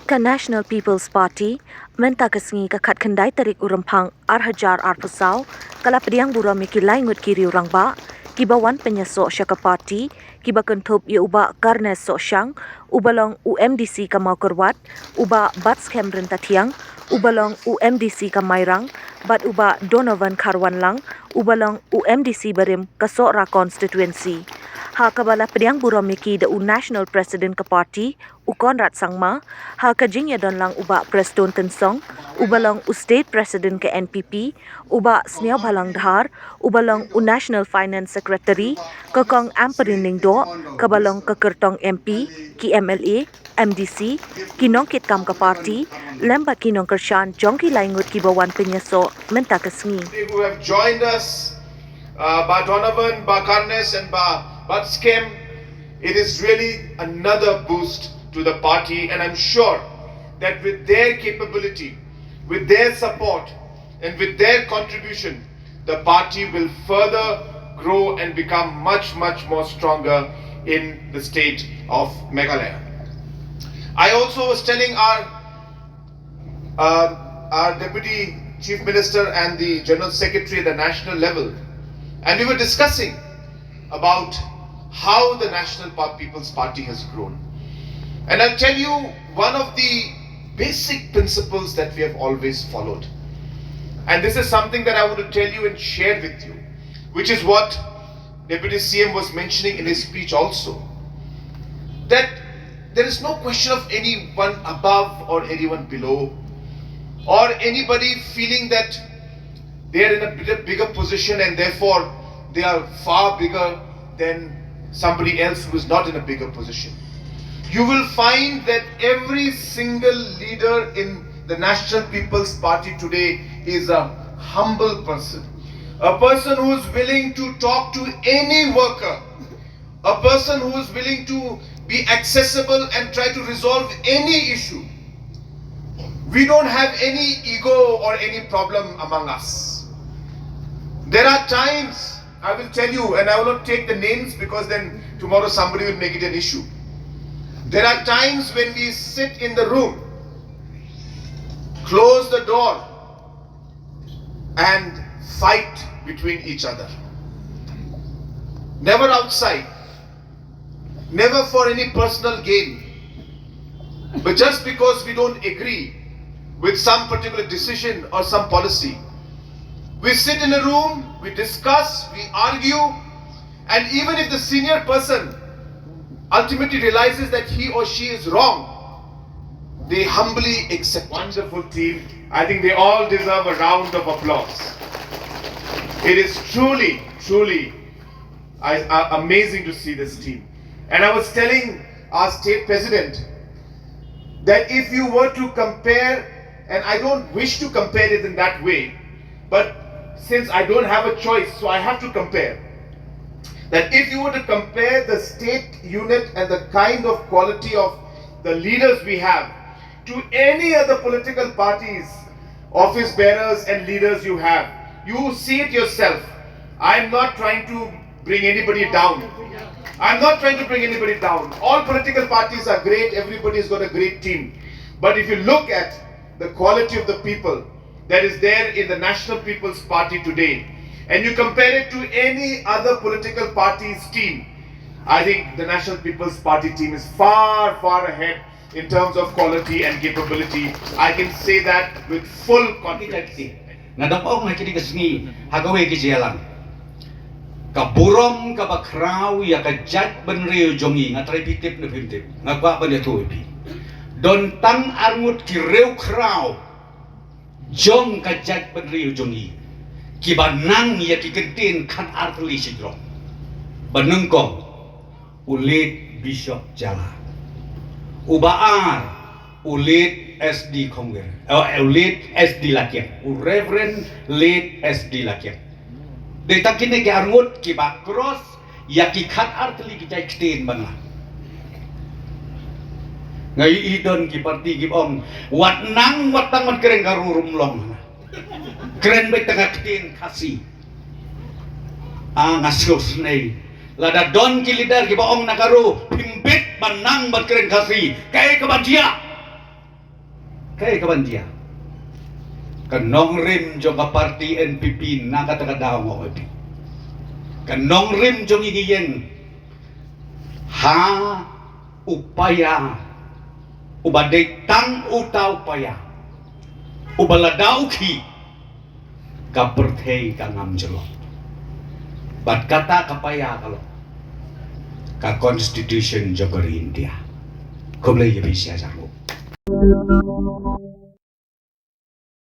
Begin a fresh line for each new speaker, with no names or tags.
Ka National People's Party mynta ka sngi ka khat khandai tarik Rymphang hajar pusau kala pdiang burom ki laingut ki riew rangbah kiba pyniasoh shaka party kiba kynthup Bah Carness Sohshang ubalong UMDC ka Mawkyrwat Bah Batskhem Ryntathiang ubalong UMDC ka Mairang Bah Donavan Kharwanlang ubalong UMDC barim ka Sohra constituency. Haka pdiang burom ki the National President ka party Conrad Sangma, Haka jingiadonlang Bah Prestone tynsong, ubalong State President ka NPP, Bah Sniawbhalang Dhar, ubalong National Finance Secretary, kakong Ampareen Lyngdoh, kabalong ka kyrtong MP, ki MLA, MDC, kinong kitkam ka party, lembat kinong kershan jongki laingut ki bawan pyniasoh mynta ka sngi.
Who have joined us, Bah Donavan, Bah Carness and Bah Batskhem, it is really another boost to the party, and I'm sure that with their capability, with their support and with their contribution, the party will further grow and become much more stronger in the state of Meghalaya. I also was telling our Deputy Chief Minister and the General Secretary at the national level, and we were discussing about how the National People's Party has grown. And I'll tell you one of the basic principles that we have always followed. And this is something that I want to tell you and share with you, which is what Deputy CM was mentioning in his speech also. That there is no question of anyone above or anyone below, or anybody feeling that they are in a bigger position and therefore they are far bigger than somebody else who is not in a bigger position. You will find that every single leader in the National People's Party today is a humble person. A person who is willing to talk to any worker. A person who is willing to be accessible and try to resolve any issue. We don't have any ego or any problem among us. There are times, I will tell you, and I will not take the names because then tomorrow somebody will make it an issue. There are times when we sit in the room, close the door, and fight between each other. Never outside, never for any personal gain, but just because we don't agree with some particular decision or some policy. We sit in a room, we discuss, we argue, and even if the senior person ultimately realizes that he or she is wrong, they humbly accept. Wonderful team. I think they all deserve a round of applause. It is truly amazing to see this team. And I was telling our state president that if you were to compare, and I don't wish to compare it in that way, but since I don't have a choice, so I have to compare. That if you were to compare the state unit and the kind of quality of the leaders we have to any other political parties, office bearers and leaders you have, you see it yourself. I'm not trying to bring anybody down. I'm not trying to bring anybody down. All political parties are great, everybody's got a great team. But if you look at the quality of the people that is there in the National People's Party today, and you compare it to any other political party's team, I think the National People's Party team is far ahead in terms of quality and capability. I can say that with full confidence.
Nadapong nakikita sngi hagaway kijalang. Kaburom kabakraw ya kajat ben riew jongi ngatripitip na pimtip ngagwa pa niya tuipi. Don tang arngut ki riew kraw jong kajat ben riew jongi. Kibanang ya kikentin kan artli sidro. Banengkong ulit Bishop Jala. Ubaar ulit SD Kongwer. Ulit SD Lakian. Reverend late SD Lakian. Deta kini ke arngut kiba cross ya kikat artli kita kitin bangla. Ngai idon ki parti kibom wat nang watang mat kereng karurum long. Keren baik tengah kitin kasih. Ngasos nei Lada don kilidar ki baong nakaru pimpit banang bat keren kasi kay kabandia. Kay kabandia. Kanong rim jo ka party NPP nakatakadaw mo iti. Kanong rim jo ngigiyen ha upaya ubaday tang utaw paya ubaladaw ki kapertay kangam jelo. Bat kata kapaya kalau ka constitution jogor India. Kumlay yabi siya jarwo.